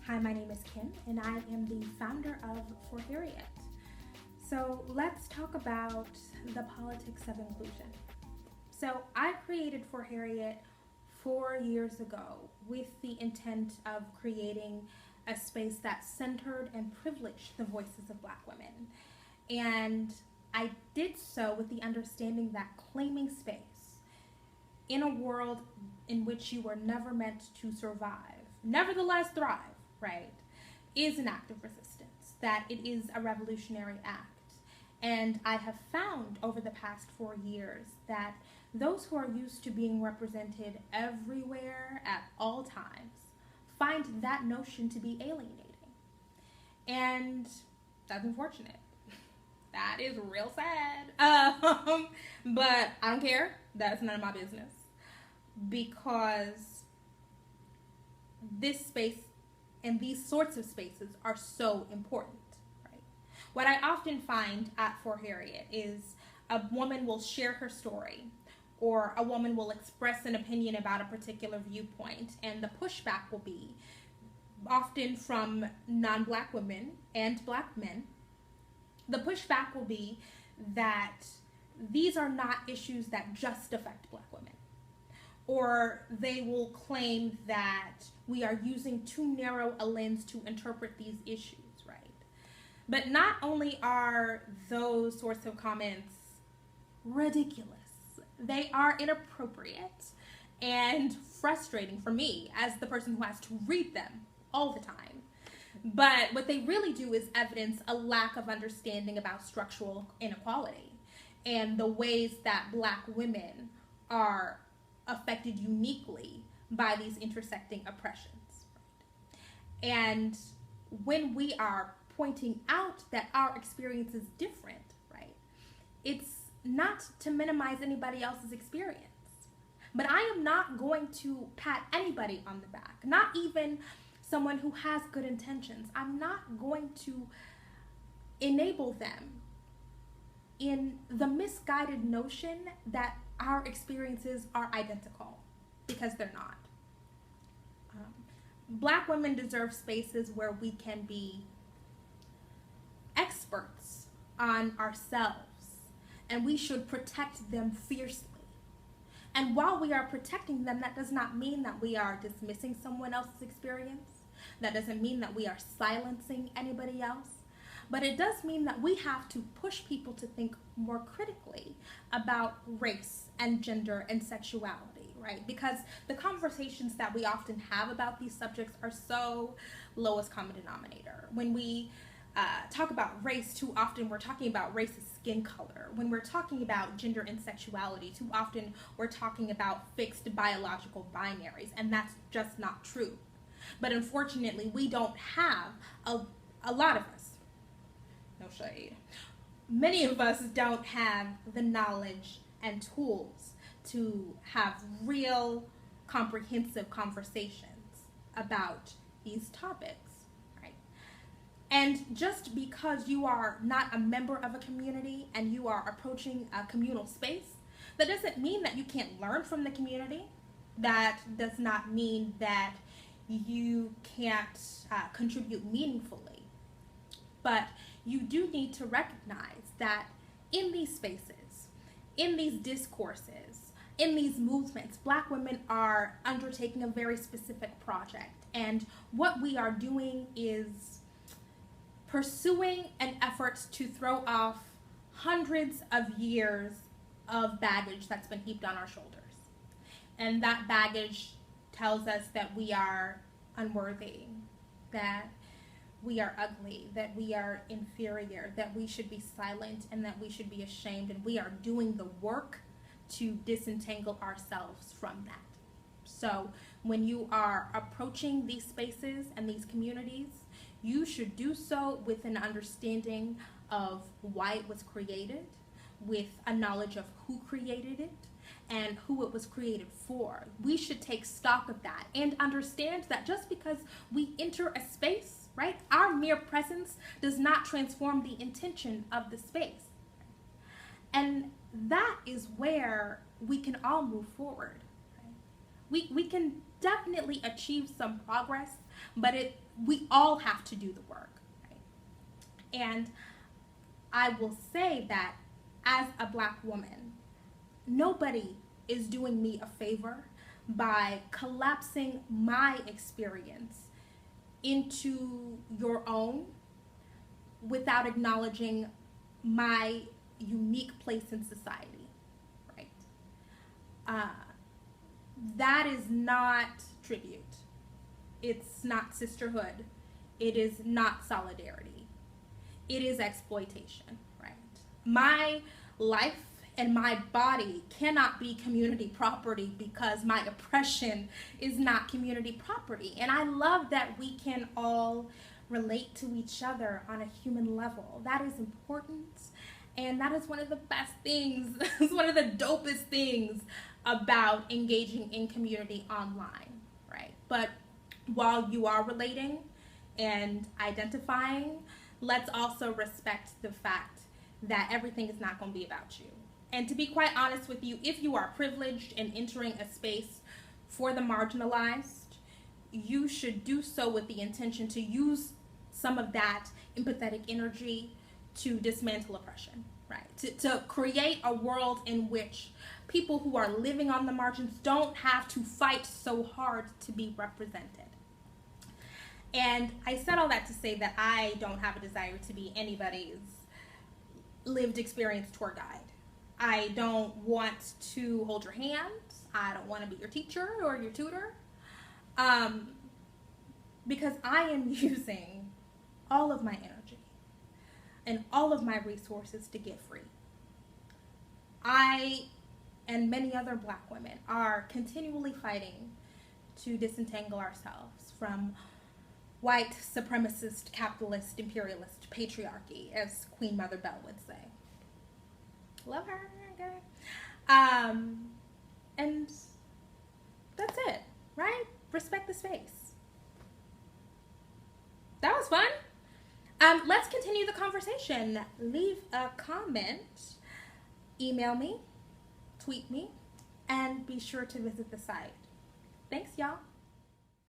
Hi, my name is Kim, and I am the founder of For Harriet. So let's talk about the politics of inclusion. So I created For Harriet 4 years ago with the intent of creating a space that centered and privileged the voices of Black women. And I did so with the understanding that claiming space in a world in which you were never meant to survive, nevertheless thrive, right, is an act of resistance, that it is a revolutionary act. And I have found over the past 4 years that those who are used to being represented everywhere at all times find that notion to be alienating. And that's unfortunate. That is real sad. But I don't care. That's none of my business. Because this space and these sorts of spaces are so important, right? What I often find at For Harriet is a woman will share her story, or a woman will express an opinion about a particular viewpoint, and the pushback will be often from non-Black women and Black men. The pushback will be that these are not issues that just affect Black women. Or they will claim that we are using too narrow a lens to interpret these issues, right? But not only are those sorts of comments ridiculous, they are inappropriate and frustrating for me as the person who has to read them all the time. But what they really do is evidence a lack of understanding about structural inequality and the ways that Black women are affected uniquely by these intersecting oppressions. Right? And when we are pointing out that our experience is different, right, it's not to minimize anybody else's experience. But I am not going to pat anybody on the back, not even someone who has good intentions. I'm not going to enable them in the misguided notion that our experiences are identical, because they're not. Black women deserve spaces where we can be experts on ourselves, and we should protect them fiercely. And while we are protecting them, that does not mean that we are dismissing someone else's experience. That doesn't mean that we are silencing anybody else. But it does mean that we have to push people to think more critically about race and gender and sexuality, right? Because the conversations that we often have about these subjects are so lowest common denominator. When we talk about race, too often we're talking about race as skin color. When we're talking about gender and sexuality, too often we're talking about fixed biological binaries, and that's just not true. But unfortunately, we don't have a lot of us. No shade. Many of us don't have the knowledge and tools to have real, comprehensive conversations about these topics, right? And just because you are not a member of a community and you are approaching a communal space, that doesn't mean that you can't learn from the community. That does not mean that you can't contribute meaningfully. But you do need to recognize that in these spaces, in these discourses, in these movements, Black women are undertaking a very specific project. And what we are doing is pursuing an effort to throw off hundreds of years of baggage that's been heaped on our shoulders. And that baggage tells us that we are unworthy, that we are ugly, that we are inferior, that we should be silent, and that we should be ashamed, and we are doing the work to disentangle ourselves from that. So when you are approaching these spaces and these communities, you should do so with an understanding of why it was created, with a knowledge of who created it, and who it was created for. We should take stock of that and understand that just because we enter a space, right, our mere presence does not transform the intention of the space. And that is where we can all move forward. Right? We can definitely achieve some progress but we all have to do the work, right? And I will say that as a Black woman, nobody is doing me a favor by collapsing my experience into your own without acknowledging my unique place in society, right? That is not tribute. It's not sisterhood. It is not solidarity. It is exploitation, right? My life and my body cannot be community property because my oppression is not community property. And I love that we can all relate to each other on a human level. That is important, and that is one of the best things, it's one of the dopest things about engaging in community online, right? But while you are relating and identifying, let's also respect the fact that everything is not going to be about you. And to be quite honest with you, if you are privileged and entering a space for the marginalized, you should do so with the intention to use some of that empathetic energy to dismantle oppression, right? To create a world in which people who are living on the margins don't have to fight so hard to be represented. And I said all that to say that I don't have a desire to be anybody's lived experience tour guide. I don't want to hold your hand. I don't want to be your teacher or your tutor. Because I am using all of my energy and all of my resources to get free. I and many other Black women are continually fighting to disentangle ourselves from white supremacist, capitalist, imperialist patriarchy, as Queen Mother Bell would say. Love her, okay? And that's it, right? Respect the space. That was fun. Let's continue the conversation. Leave a comment, email me, tweet me, and be sure to visit the site. Thanks, y'all.